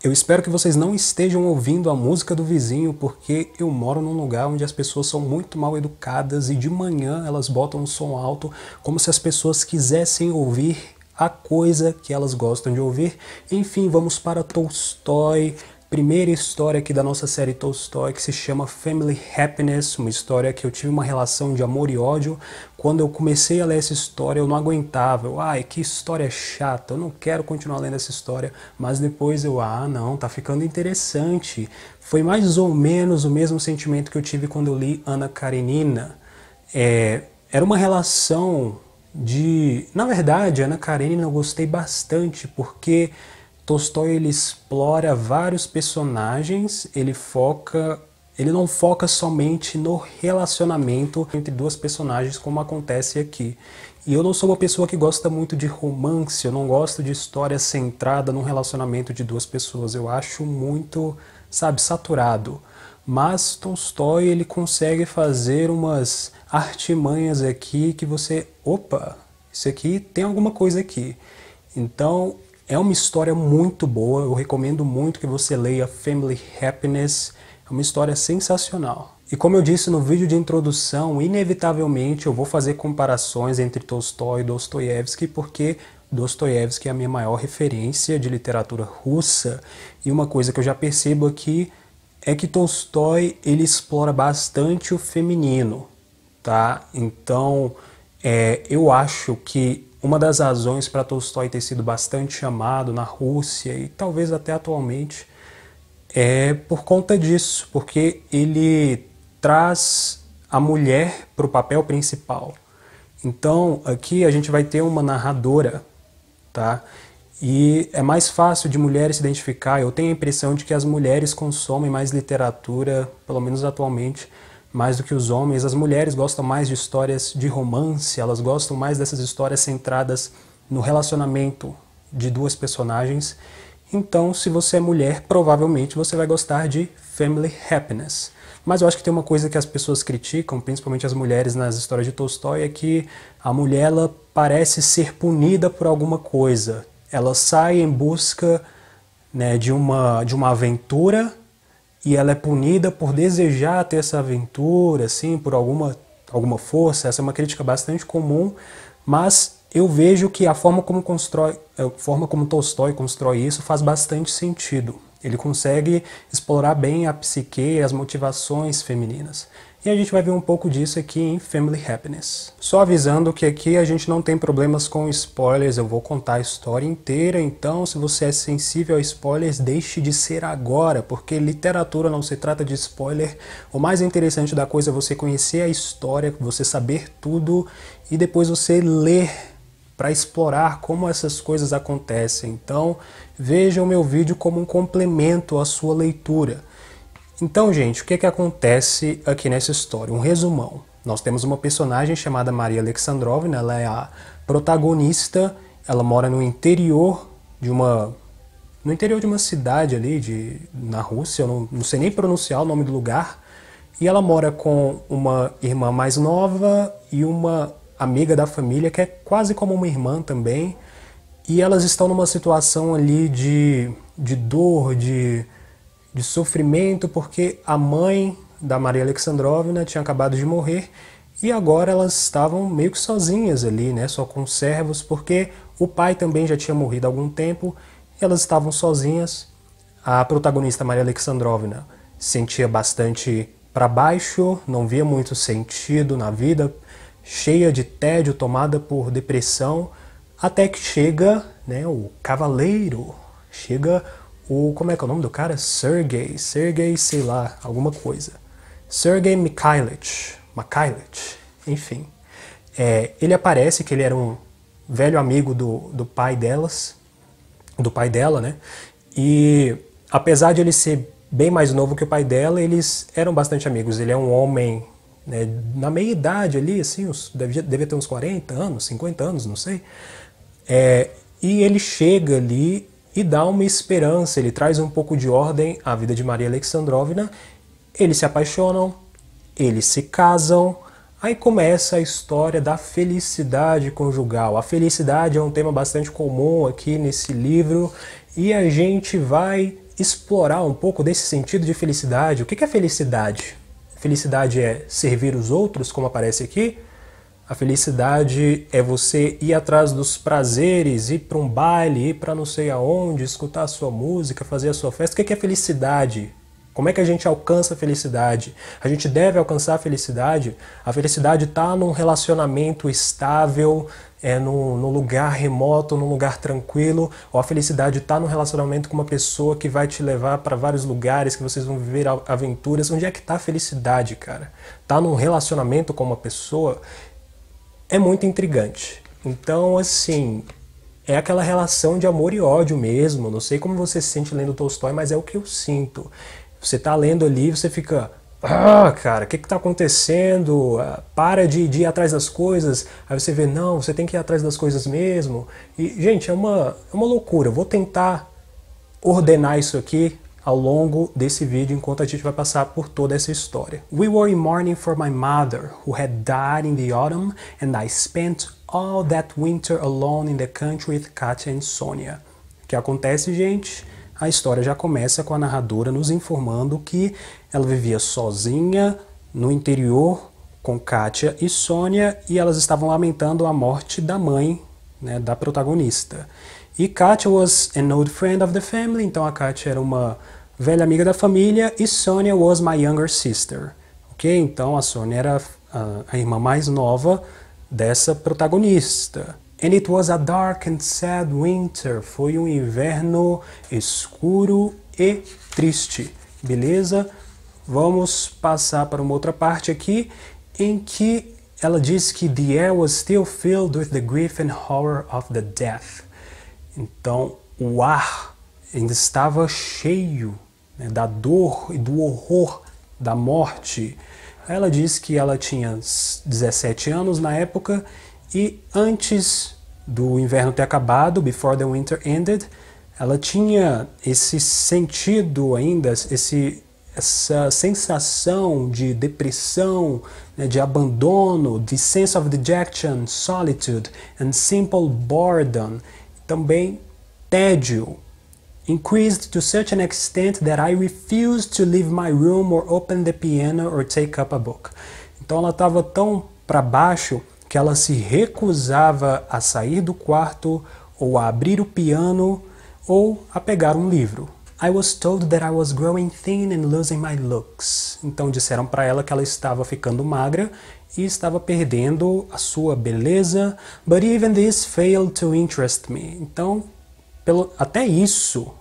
Eu espero que vocês não estejam ouvindo a música do vizinho, porque eu moro num lugar onde as pessoas são muito mal educadas e de manhã elas botam um som alto como se as pessoas quisessem ouvir a coisa que elas gostam de ouvir. Enfim, vamos para Tolstói, primeira história aqui da nossa série Tolstói, que se chama Family Happiness, uma história que eu tive uma relação de amor e ódio. Quando eu comecei a ler essa história, eu não aguentava. Ai, que história chata, eu não quero continuar lendo essa história. Mas depois não, tá ficando interessante. Foi mais ou menos o mesmo sentimento que eu tive quando eu li Anna Karenina. Era uma relação de... Na verdade, Anna Karenina eu gostei bastante, porque Tolstói ele explora vários personagens, ele não foca somente no relacionamento entre duas personagens, como acontece aqui. E eu não sou uma pessoa que gosta muito de romance, eu não gosto de história centrada num relacionamento de duas pessoas. Eu acho muito, saturado. Mas Tolstói ele consegue fazer umas artimanhas aqui que você... Opa, isso aqui tem alguma coisa aqui. Então... é uma história muito boa, eu recomendo muito que você leia Family Happiness, é uma história sensacional. E como eu disse no vídeo de introdução, inevitavelmente eu vou fazer comparações entre Tolstói e Dostoiévski, porque Dostoiévski é a minha maior referência de literatura russa, e uma coisa que eu já percebo aqui é que Tolstói ele explora bastante o feminino, tá? Então, eu acho que uma das razões para Tolstói ter sido bastante chamado na Rússia e talvez até atualmente é por conta disso, porque ele traz a mulher para o papel principal. Então aqui a gente vai ter uma narradora, tá? E é mais fácil de mulheres se identificar. Eu tenho a impressão de que as mulheres consomem mais literatura, pelo menos atualmente, mais do que os homens. As mulheres gostam mais de histórias de romance, elas gostam mais dessas histórias centradas no relacionamento de duas personagens. Então, se você é mulher, provavelmente você vai gostar de Family Happiness. Mas eu acho que tem uma coisa que as pessoas criticam, principalmente as mulheres nas histórias de Tolstói, é que a mulher ela parece ser punida por alguma coisa. Ela sai em busca, né, de uma aventura, e ela é punida por desejar ter essa aventura, assim, por alguma força. Essa é uma crítica bastante comum, mas eu vejo que a forma como Tolstói constrói isso faz bastante sentido. Ele consegue explorar bem a psique e as motivações femininas. E a gente vai ver um pouco disso aqui em Family Happiness. Só avisando que aqui a gente não tem problemas com spoilers, eu vou contar a história inteira, então se você é sensível a spoilers, deixe de ser agora, porque literatura não se trata de spoiler. O mais interessante da coisa é você conhecer a história, você saber tudo e depois você ler para explorar como essas coisas acontecem. Então veja o meu vídeo como um complemento à sua leitura. Então, gente, o que acontece aqui nessa história? Um resumão. Nós temos uma personagem chamada Maria Alexandrovna, ela é a protagonista, ela mora no interior de uma cidade ali na Rússia, eu não sei nem pronunciar o nome do lugar, e ela mora com uma irmã mais nova e uma amiga da família, que é quase como uma irmã também, e elas estão numa situação ali de dor, de sofrimento, porque a mãe da Maria Alexandrovna tinha acabado de morrer e agora elas estavam meio que sozinhas ali, né, só com servos, porque o pai também já tinha morrido há algum tempo e elas estavam sozinhas. A protagonista Maria Alexandrovna se sentia bastante para baixo, não via muito sentido na vida, cheia de tédio, tomada por depressão, até que chega, né, o cavaleiro, chega como é que é o nome do cara? Sergei, sei lá, alguma coisa. Sergei Mikhailich, enfim. Ele aparece, que ele era um velho amigo do pai dela, né? E apesar de ele ser bem mais novo que o pai dela, eles eram bastante amigos. Ele é um homem, né, na meia idade ali, assim, devia ter uns 40 anos, 50 anos, não sei. E ele chega ali e dá uma esperança, ele traz um pouco de ordem à vida de Maria Alexandrovna, eles se apaixonam, eles se casam, aí começa a história da felicidade conjugal. A felicidade é um tema bastante comum aqui nesse livro, e a gente vai explorar um pouco desse sentido de felicidade. O que é felicidade? Felicidade é servir os outros, como aparece aqui? A felicidade é você ir atrás dos prazeres, ir para um baile, ir para não sei aonde, escutar a sua música, fazer a sua festa. O que é felicidade? Como é que a gente alcança a felicidade? A gente deve alcançar a felicidade? A felicidade está num relacionamento estável, num lugar remoto, num lugar tranquilo, ou a felicidade está num relacionamento com uma pessoa que vai te levar para vários lugares, que vocês vão viver aventuras. Onde é que está a felicidade, cara? Tá num relacionamento com uma pessoa? É muito intrigante. Então, assim, é aquela relação de amor e ódio mesmo. Não sei como você se sente lendo Tolstói, mas é o que eu sinto. Você tá lendo ali e você fica... cara, o que tá acontecendo? Para de ir atrás das coisas. Aí você vê, não, você tem que ir atrás das coisas mesmo. E, gente, é uma loucura. Eu vou tentar ordenar isso aqui ao longo desse vídeo, enquanto a gente vai passar por toda essa história. We were in mourning for my mother, who had died in the autumn, and I spent all that winter alone in the country with Katya and Sonia. O que acontece, gente? A história já começa com a narradora nos informando que ela vivia sozinha no interior com Katya e Sonia, e elas estavam lamentando a morte da mãe, né, da protagonista. E Katya was an old friend of the family, então a Katya era uma velha amiga da família, e Sonia was my younger sister. Ok? Então a Sonia era a irmã mais nova dessa protagonista. And it was a dark and sad winter. Foi um inverno escuro e triste. Beleza? Vamos passar para uma outra parte aqui, em que ela diz que the air was still filled with the grief and horror of the death. Então, o ar ainda estava cheio, né, da dor e do horror da morte. Ela diz que ela tinha 17 anos na época e antes do inverno ter acabado, before the winter ended, ela tinha esse sentido ainda, essa sensação de depressão, né, de abandono, de sense of dejection, solitude and simple boredom. Também tédio, increased to such an extent that I refused to leave my room or open the piano or take up a book. Então ela estava tão para baixo que ela se recusava a sair do quarto ou a abrir o piano ou a pegar um livro. I was told that I was growing thin and losing my looks. Então disseram para ela que ela estava ficando magra e estava perdendo a sua beleza, but even this failed to interest me. Então, até isso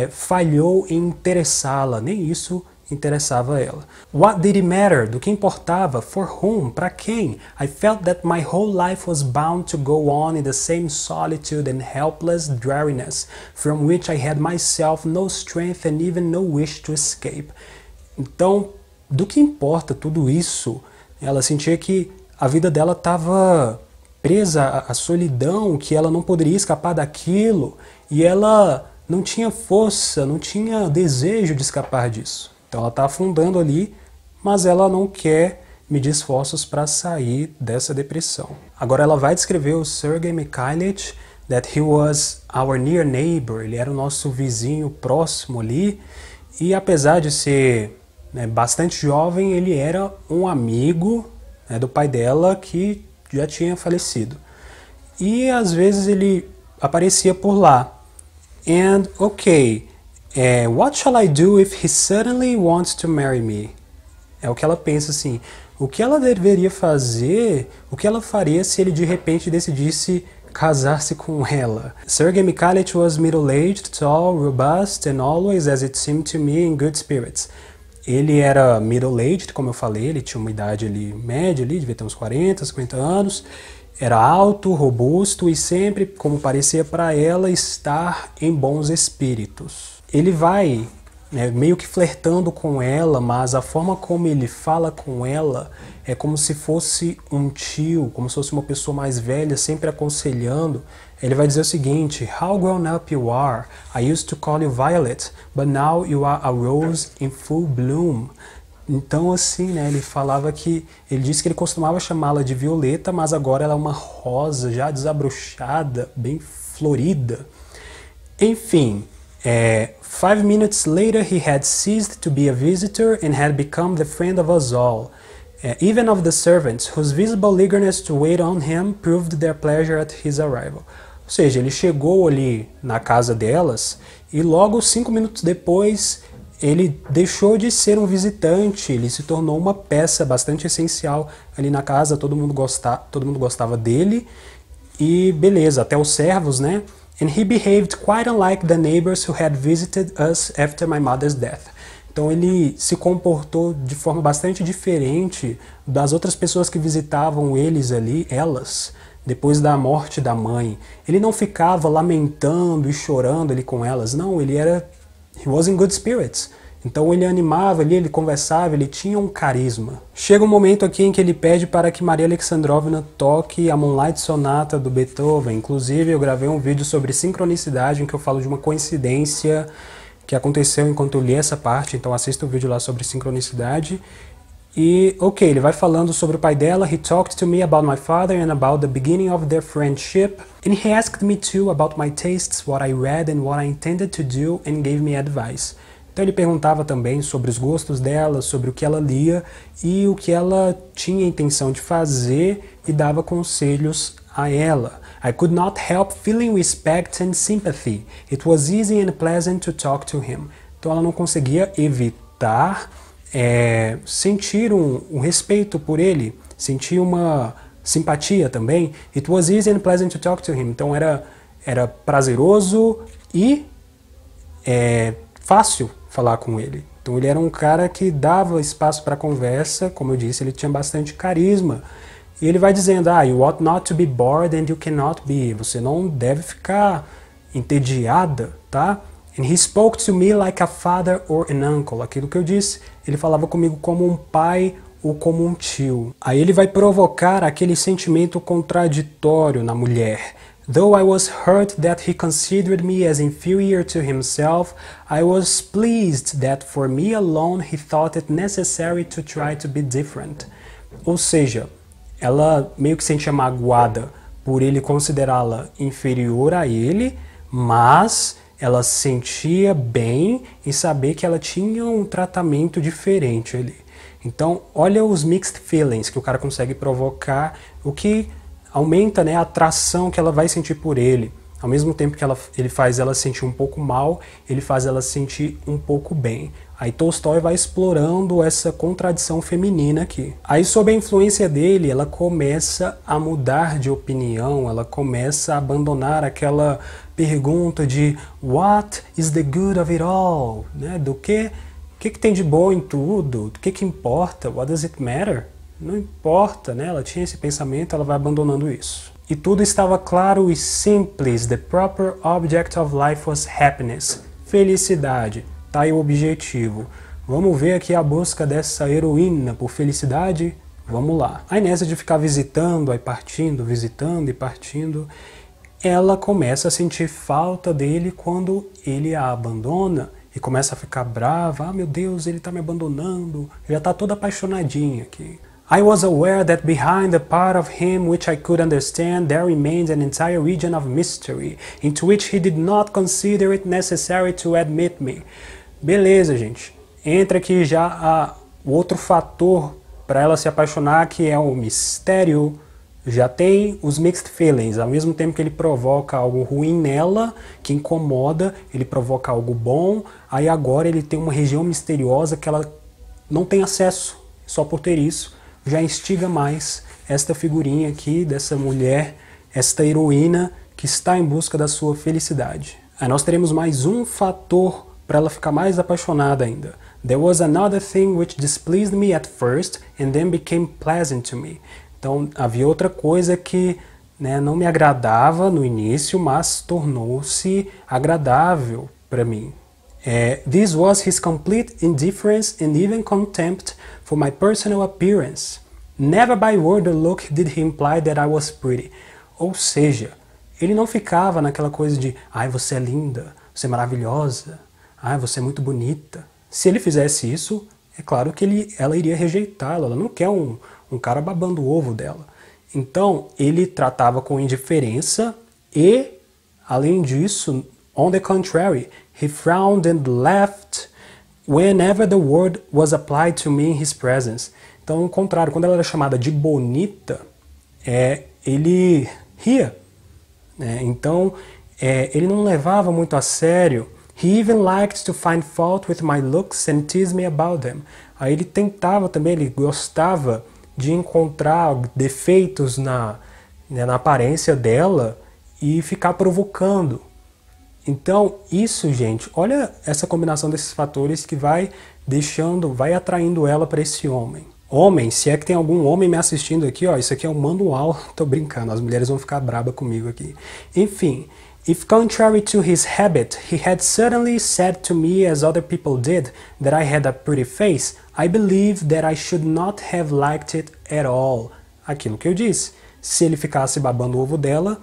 falhou em interessá-la, nem isso interessava ela. What did it matter? Do que importava? For whom? Para quem? I felt that my whole life was bound to go on in the same solitude and helpless dreariness, from which I had myself no strength and even no wish to escape. Então, do que importa tudo isso? Ela sentia que a vida dela estava presa à solidão, que ela não poderia escapar daquilo, e ela não tinha força, não tinha desejo de escapar disso. Então ela está afundando ali, mas ela não quer medir esforços para sair dessa depressão. Agora ela vai descrever o Sergei Mikhailovich, that he was our near neighbor, ele era o nosso vizinho próximo ali, e apesar de ser, né, bastante jovem, ele era um amigo, né, do pai dela que já tinha falecido. E às vezes ele aparecia por lá. And, okay, what shall I do if he suddenly wants to marry me? É o que ela pensa assim, o que ela deveria fazer, o que ela faria se ele de repente decidisse casar-se com ela. Sergei Mikhailovich was middle-aged, tall, robust, and always, as it seemed to me, in good spirits. Ele era middle-aged, como eu falei, ele tinha uma idade ali média, ali, devia ter uns 40, 50 anos. Era alto, robusto e sempre, como parecia para ela, estar em bons espíritos. Ele vai, né, meio que flertando com ela, mas a forma como ele fala com ela é como se fosse um tio, como se fosse uma pessoa mais velha, sempre aconselhando. Ele vai dizer o seguinte: How grown up you are. I used to call you Violet, but now you are a rose in full bloom. Então, assim, né, ele disse que ele costumava chamá-la de Violeta, mas agora ela é uma rosa já desabrochada, bem florida. Enfim, 5 minutes later he had ceased to be a visitor and had become the friend of us all. Even of the servants, whose visible eagerness to wait on him proved their pleasure at his arrival. Ou seja, ele chegou ali na casa delas e logo 5 minutos depois ele deixou de ser um visitante, ele se tornou uma peça bastante essencial ali na casa, todo mundo gostava dele e beleza, até os servos, né? And he behaved quite unlike the neighbors who had visited us after my mother's death. Então ele se comportou de forma bastante diferente das outras pessoas que visitavam elas, depois da morte da mãe. Ele não ficava lamentando e chorando ali com elas, não, he was in good spirits. Então ele animava ali, ele conversava, ele tinha um carisma. Chega um momento aqui em que ele pede para que Maria Alexandrovna toque a Moonlight Sonata do Beethoven. Inclusive eu gravei um vídeo sobre sincronicidade em que eu falo de uma coincidência que aconteceu enquanto eu li essa parte, então assista o vídeo lá sobre sincronicidade. E, ok, ele vai falando sobre o pai dela. He talked to me about my father and about the beginning of their friendship. And he asked me too about my tastes, what I read and what I intended to do, and gave me advice. Então ele perguntava também sobre os gostos dela, sobre o que ela lia e o que ela tinha intenção de fazer e dava conselhos a ela. I could not help feeling respect and sympathy. It was easy and pleasant to talk to him. Então ela não conseguia evitar sentir um respeito por ele, sentir uma simpatia também. It was easy and pleasant to talk to him. Então era prazeroso e fácil falar com ele. Então ele era um cara que dava espaço para conversa, como eu disse, ele tinha bastante carisma. E ele vai dizendo, you ought not to be bored and you cannot be. Você não deve ficar entediada, tá? And he spoke to me like a father or an uncle. Aquilo que eu disse, ele falava comigo como um pai ou como um tio. Aí ele vai provocar aquele sentimento contraditório na mulher. Though I was hurt that he considered me as inferior to himself, I was pleased that for me alone he thought it necessary to try to be different. Ou seja, ela meio que se sentia magoada por ele considerá-la inferior a ele, mas ela se sentia bem em saber que ela tinha um tratamento diferente ali. Então, olha os mixed feelings que o cara consegue provocar, o que aumenta, né, a atração que ela vai sentir por ele. Ao mesmo tempo que ele faz ela se sentir um pouco mal, ele faz ela se sentir um pouco bem. Aí Tolstói vai explorando essa contradição feminina aqui. Aí, sob a influência dele, ela começa a mudar de opinião, ela começa a abandonar aquela pergunta de what is the good of it all? Né? O que tem de bom em tudo? O que importa? What does it matter? Não importa, né? Ela tinha esse pensamento, ela vai abandonando isso. E tudo estava claro e simples. The proper object of life was happiness. Felicidade. Tá aí o objetivo. Vamos ver aqui a busca dessa heroína por felicidade? Vamos lá. Aí nessa de ficar visitando, aí partindo, visitando e partindo, ela começa a sentir falta dele quando ele a abandona e começa a ficar brava. Meu Deus, ele tá me abandonando. Já tá toda apaixonadinha aqui. I was aware that behind the part of him which I could understand, there remained an entire region of mystery, into which he did not consider it necessary to admit me. Beleza, gente. Entra aqui já o outro fator para ela se apaixonar, que é o mistério. Já tem os mixed feelings. Ao mesmo tempo que ele provoca algo ruim nela, que incomoda, ele provoca algo bom. Aí agora ele tem uma região misteriosa que ela não tem acesso. Só por ter isso, já instiga mais esta figurinha aqui dessa mulher, esta heroína que está em busca da sua felicidade. Aí nós teremos mais um fator para ela ficar mais apaixonada ainda. There was another thing which displeased me at first and then became pleasant to me. Então havia outra coisa que, né, não me agradava no início, mas tornou-se agradável para mim. This was his complete indifference and even contempt for my personal appearance. Never by word or look did he imply that I was pretty. Ou seja, ele não ficava naquela coisa de ai, você é linda, você é maravilhosa, ai, você é muito bonita. Se ele fizesse isso, é claro que ela iria rejeitá-lo. Ela não quer um cara babando o ovo dela. Então, ele tratava com indiferença e, além disso, On the contrary, he frowned and laughed whenever the word was applied to me in his presence. Então, ao contrário, quando ela era chamada de bonita, ele ria. Então, ele não levava muito a sério. He even liked to find fault with my looks and tease me about them. Aí ele tentava também, ele gostava de encontrar defeitos na aparência dela e ficar provocando. Então, isso, gente, olha essa combinação desses fatores que vai atraindo ela para esse homem. Homem, se é que tem algum homem me assistindo aqui, ó, isso aqui é um manual, tô brincando, as mulheres vão ficar brabas comigo aqui. Enfim, if contrary to his habit, he had certainly said to me as other people did, that I had a pretty face, I believe that I should not have liked it at all. Aquilo que eu disse. Se ele ficasse babando o ovo dela,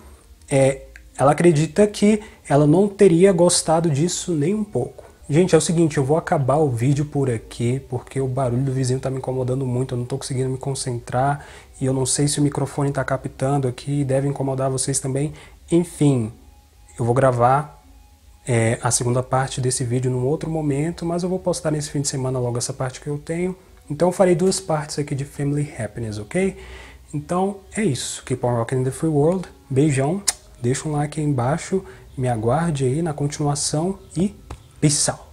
ela acredita que ela não teria gostado disso nem um pouco. Gente, é o seguinte, eu vou acabar o vídeo por aqui, porque o barulho do vizinho tá me incomodando muito, eu não tô conseguindo me concentrar, e eu não sei se o microfone tá captando aqui, deve incomodar vocês também. Enfim, eu vou gravar a segunda parte desse vídeo num outro momento, mas eu vou postar nesse fim de semana logo essa parte que eu tenho. Então eu farei 2 partes aqui de Family Happiness, ok? Então é isso, keep on rocking in the free world, beijão, deixa um like aí embaixo, me aguarde aí na continuação e peace out!